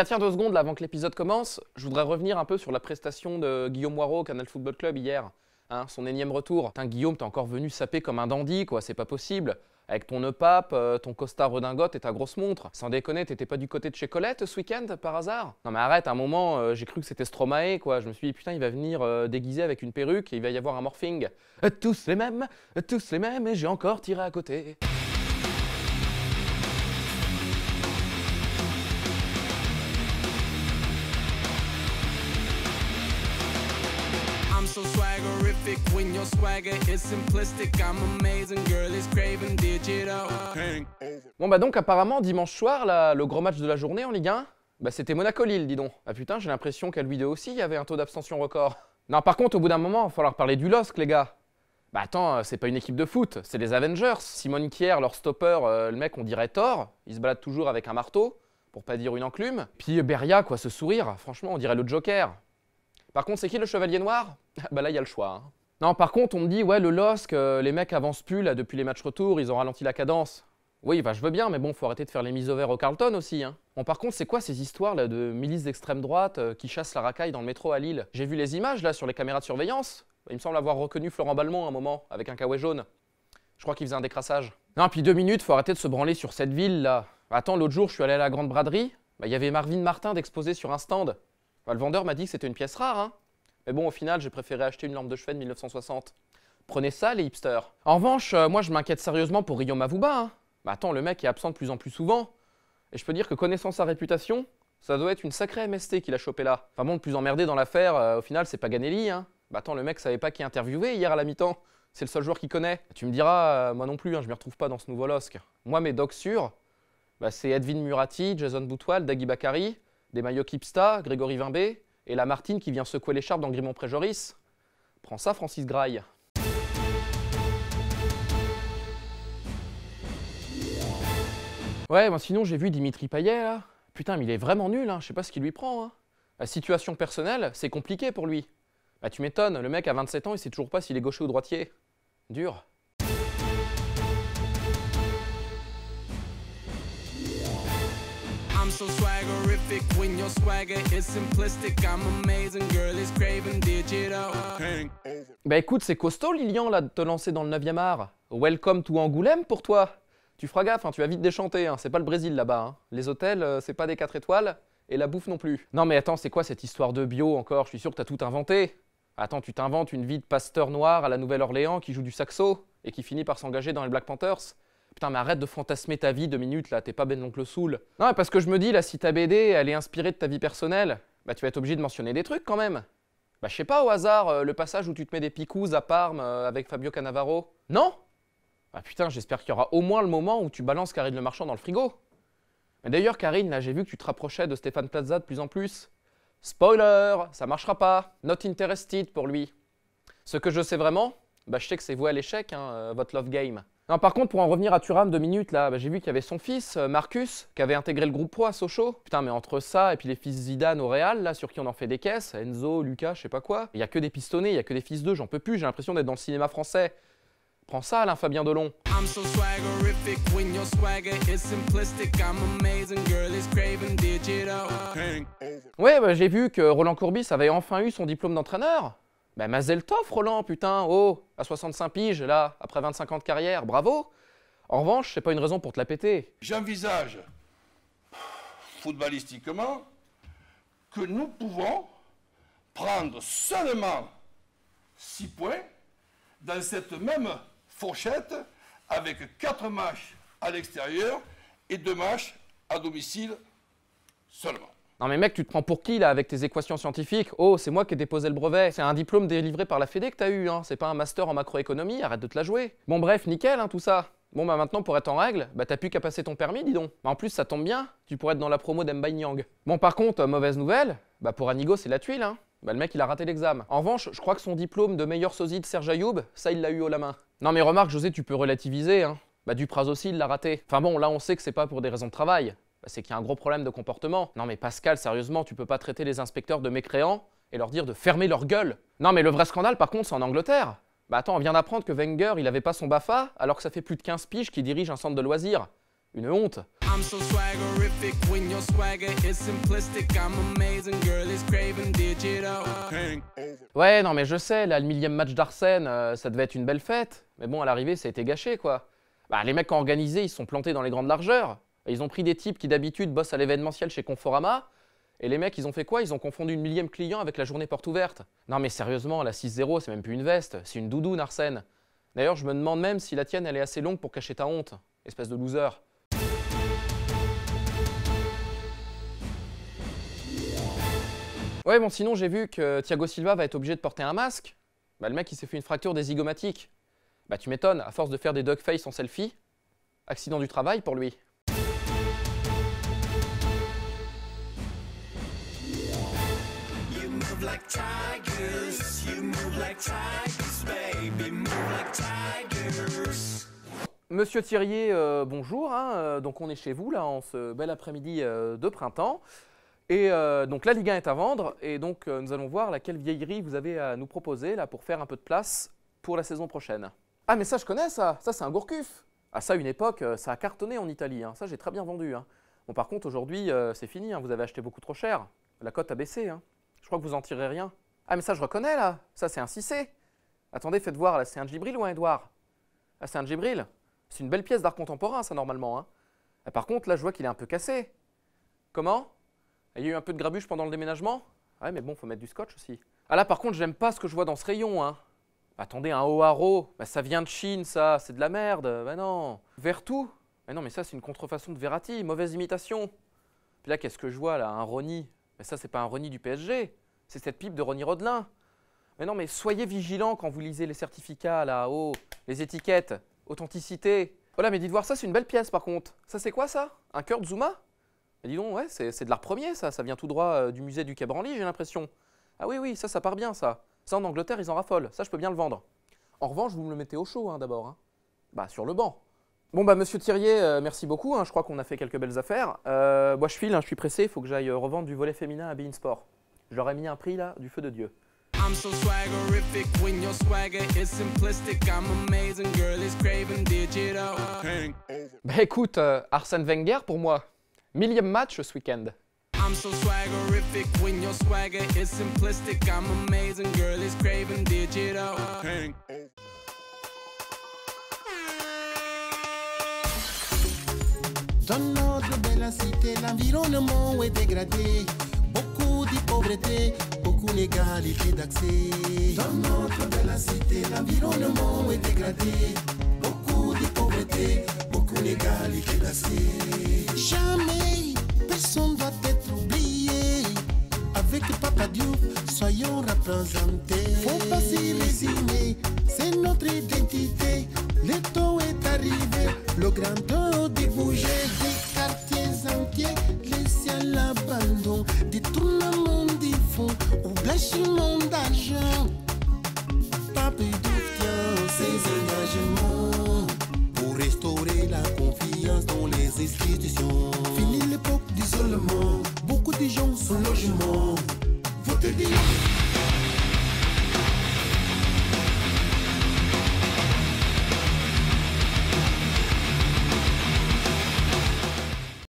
Tiens, 2 secondes là, avant que l'épisode commence, je voudrais revenir un peu sur la prestation de Guillaume Moirot au Canal Football Club hier. Hein, son énième retour. Putain, Guillaume, t'es encore venu saper comme un dandy, quoi, c'est pas possible. Avec ton nœud pape, ton costard redingote et ta grosse montre. Sans déconner, t'étais pas du côté de chez Colette ce week-end, par hasard? Non mais arrête, à un moment, j'ai cru que c'était Stromae, quoi. Je me suis dit, putain, il va venir déguisé avec une perruque et il va y avoir un morphing. Tous les mêmes, et j'ai encore tiré à côté. So swaggerific when your swagger is simplistic. I'm amazing, girl is craving digital. Bon bah donc apparemment dimanche soir, là, le gros match de la journée en Ligue 1, bah c'était Monaco-Lille, dis donc. Ah putain, j'ai l'impression qu'à Louis II aussi, il y avait un taux d'abstention record. Non par contre, au bout d'un moment, il va falloir parler du LOSC, les gars. Bah attends, c'est pas une équipe de foot, c'est les Avengers. Simone Kier, leur stopper, le mec on dirait Thor, il se balade toujours avec un marteau, pour pas dire une enclume. Puis Beria, quoi, ce sourire, franchement on dirait le Joker. Par contre, c'est qui le chevalier noir? Bah là, il y a le choix. Hein. Non, par contre, on me dit, ouais, le LOSC, les mecs avancent plus là depuis les matchs retour, ils ont ralenti la cadence. Oui, bah je veux bien, mais bon, faut arrêter de faire les mises au vert au Carlton aussi. Hein. Bon, par contre, c'est quoi ces histoires là de milices d'extrême droite qui chassent la racaille dans le métro à Lille? J'ai vu les images là sur les caméras de surveillance. Il me semble avoir reconnu Florent Balmont à un moment, avec un kawaii jaune. Je crois qu'il faisait un décrassage. Non, puis 2 minutes, faut arrêter de se branler sur cette ville là. Attends, l'autre jour, je suis allé à la Grande Braderie, bah, y avait Marvin Martin d'exposé sur un stand. Bah, le vendeur m'a dit que c'était une pièce rare, hein. Mais bon, au final, j'ai préféré acheter une lampe de chevet de 1960. Prenez ça, les hipsters. En revanche, moi, je m'inquiète sérieusement pour Rio Mavuba. Hein. Bah attends, le mec est absent de plus en plus souvent. Et je peux dire que connaissant sa réputation, ça doit être une sacrée MST qu'il a chopé là. Enfin bon, le plus emmerdé dans l'affaire, au final, c'est Paganelli. Hein. Bah attends, le mec savait pas qui interviewait hier à la mi-temps. C'est le seul joueur qu'il connaît. Tu me diras, moi non plus, hein, je m'y retrouve pas dans ce nouveau LOSC. Moi, mes docs sûrs, bah, c'est Edwin Murati, Jason Boutwal, Dagui Bakary, des maillots Kipsta, Grégory Vimbé, et la Martine qui vient secouer l'écharpe dans Grimont-Pré-Joris. Prends ça, Francis Graille. Ouais, bah sinon j'ai vu Dimitri Payet là. Putain, mais il est vraiment nul, hein. Je sais pas ce qu'il lui prend. Hein. La situation personnelle, c'est compliqué pour lui. Bah tu m'étonnes, le mec a 27 ans, il sait toujours pas s'il est gaucher ou droitier. Dur. I'm so swaggerific when your swagger is simplistic. I'm amazing, girl is craving digital. Bah écoute, c'est costaud Lilian là de te lancer dans le 9e art. Welcome to Angoulême pour toi. Tu feras gaffe, hein, tu vas vite déchanter, hein. C'est pas le Brésil là-bas. Hein. Les hôtels, c'est pas des 4 étoiles, et la bouffe non plus. Non mais attends, c'est quoi cette histoire de bio encore? Je suis sûr que t'as tout inventé. Attends, tu t'inventes une vie de pasteur noir à la Nouvelle-Orléans qui joue du saxo, et qui finit par s'engager dans les Black Panthers. Putain, mais arrête de fantasmer ta vie 2 minutes là, t'es pas Ben l'oncle Soul. Non, parce que je me dis, là, si ta BD, elle est inspirée de ta vie personnelle, bah tu vas être obligé de mentionner des trucs quand même. Bah je sais pas, au hasard, le passage où tu te mets des picous à Parme avec Fabio Cannavaro. Non? Ah putain, j'espère qu'il y aura au moins le moment où tu balances Karine Le Marchand dans le frigo. Mais d'ailleurs, Karine, là, j'ai vu que tu te rapprochais de Stéphane Plaza de plus en plus. Spoiler, ça marchera pas. Not interested pour lui. Ce que je sais vraiment, bah je sais que c'est voué à l'échec, hein, votre love game. Non, par contre, pour en revenir à Thuram 2 minutes, là, bah, j'ai vu qu'il y avait son fils, Marcus, qui avait intégré le groupe pro à Sochaux. Putain, mais entre ça et puis les fils Zidane au Real, là, sur qui on en fait des caisses, Enzo, Lucas, je sais pas quoi, il y a que des pistonnés, il y a que des fils d'eux, j'en peux plus, j'ai l'impression d'être dans le cinéma français. Prends ça, Alain Fabien Delon. I'm so swaggerific when your swagger is simplistic. I'm amazing, girl is craving digital. Ouais, bah, j'ai vu que Roland Courbis avait enfin eu son diplôme d'entraîneur. Bah Mazel Tov, Roland, putain, oh, à 65 piges, là, après 25 ans de carrière, bravo. En revanche, c'est pas une raison pour te la péter. J'envisage, footballistiquement, que nous pouvons prendre seulement 6 points dans cette même fourchette avec 4 matchs à l'extérieur et 2 matchs à domicile seulement. Non mais mec, tu te prends pour qui là avec tes équations scientifiques? Oh, c'est moi qui ai déposé le brevet. C'est un diplôme délivré par la Fédé que t'as eu, hein. C'est pas un master en macroéconomie, arrête de te la jouer. Bon bref, nickel, hein, tout ça. Bon bah maintenant pour être en règle, bah t'as plus qu'à passer ton permis, dis donc. Bah, en plus ça tombe bien, tu pourrais être dans la promo d'Mbaye Nyang. Bon par contre, mauvaise nouvelle, bah pour Anigo c'est la tuile, hein. Bah le mec il a raté l'examen. En revanche, je crois que son diplôme de meilleur sosie de Serge Ayoub, ça il l'a eu haut la main. Non mais remarque José, tu peux relativiser, hein. Bah Dupraz aussi il l'a raté. Enfin bon, là on sait que c'est pas pour des raisons de travail. C'est qu'il y a un gros problème de comportement. Non mais Pascal, sérieusement, tu peux pas traiter les inspecteurs de mécréants et leur dire de fermer leur gueule. Non mais le vrai scandale par contre c'est en Angleterre. Bah attends, on vient d'apprendre que Wenger il avait pas son BAFA alors que ça fait plus de 15 piges qu'il dirige un centre de loisirs. Une honte. I'm so swaggerific when your swagger is simplistic. I'm amazing, girl is craving digital. Ouais, non mais je sais, là, le 1000e match d'Arsène, ça devait être une belle fête. Mais bon, à l'arrivée, ça a été gâché, quoi. Bah, les mecs qui ont organisé, ils se sont plantés dans les grandes largeurs. Ils ont pris des types qui d'habitude bossent à l'événementiel chez Conforama. Et les mecs, ils ont fait quoi? Ils ont confondu une 1000e client avec la journée porte ouverte. Non mais sérieusement, la 6-0, c'est même plus une veste, c'est une doudoune, Arsène. D'ailleurs, je me demande même si la tienne, elle est assez longue pour cacher ta honte. Espèce de loser. Ouais, bon, sinon, j'ai vu que Thiago Silva va être obligé de porter un masque. Bah, le mec, il s'est fait une fracture des zygomatiques. Bah, tu m'étonnes, à force de faire des dogface en selfie. Accident du travail pour lui. Like tigers, you move like tigers, baby, move like tigers. Monsieur Thirier, bonjour. Hein, donc on est chez vous là en ce bel après-midi de printemps. Et donc la Ligue 1 est à vendre et donc nous allons voir laquelle vieillerie vous avez à nous proposer là pour faire un peu de place pour la saison prochaine. Ah mais ça je connais ça c'est un Gourcuff. Ah ça une époque ça a cartonné en Italie, hein. Ça j'ai très bien vendu. Hein. Bon par contre aujourd'hui c'est fini, hein. Vous avez acheté beaucoup trop cher. La cote a baissé. Hein. Je crois que vous en tirez rien. Ah mais ça je reconnais là, ça c'est un Cissé. Attendez, faites voir là, c'est un Djibril ou un Edouard? Ah c'est un Djibril. C'est une belle pièce d'art contemporain ça normalement. Hein. Ah, par contre là je vois qu'il est un peu cassé. Comment? Il y a eu un peu de grabuge pendant le déménagement? Ouais mais bon faut mettre du scotch aussi. Ah là par contre j'aime pas ce que je vois dans ce rayon. Hein. Attendez, un O'Haro, bah, ça vient de Chine ça, c'est de la merde. Bah non. Vertou? Mais non mais ça c'est une contrefaçon de Verratti, mauvaise imitation. Puis là qu'est-ce que je vois là? Un Ronny. Mais ça, c'est pas un Ronny du PSG, c'est cette pipe de Ronny Rodelin. Mais non, mais soyez vigilants quand vous lisez les certificats là-haut, les étiquettes, authenticité. Voilà, mais dites voir, ça c'est une belle pièce par contre. Ça c'est quoi ça? Un cœur de Zuma? Mais dis donc, ouais, c'est de l'art premier ça vient tout droit du musée du Quai Branly, j'ai l'impression. Ah oui, oui, ça part bien ça. Ça en Angleterre, ils en raffolent, ça je peux bien le vendre. En revanche, vous me le mettez au chaud hein, d'abord. Hein. Bah, sur le banc. Bon bah monsieur Thirier, merci beaucoup, hein, je crois qu'on a fait quelques belles affaires. Moi je file, hein, je suis pressé, il faut que j'aille revendre du volet féminin à Bein Sport. Je leur ai mis un prix là, du feu de Dieu. I'm so swaggerific when your swagger is simplistic. I'm amazing, girl is craving digital. Bah écoute, Arsène Wenger pour moi, 1000e match ce week-end. I'm so swaggerific when your swagger is simplistic. I'm amazing, girl is craving digital. Dans notre belle cité, l'environnement est dégradé. Beaucoup de pauvreté, beaucoup d'égalité d'accès. Dans notre belle cité, l'environnement est dégradé. Beaucoup de pauvreté, beaucoup d'égalité d'accès. Jamais personne doit être oublié. Avec Papa Diouf, soyons représentés. Faut pas s'y résigner, c'est notre identité. Le temps est arrivé, le grand temps de bouger. Des quartiers entiers laissés à l'abandon. Détournement des fonds ou blanchiment d'argent. Papa Diouf tient ses engagements pour restaurer la confiance dans les institutions. Fini l'époque d'isolement, beaucoup de gens sans logement.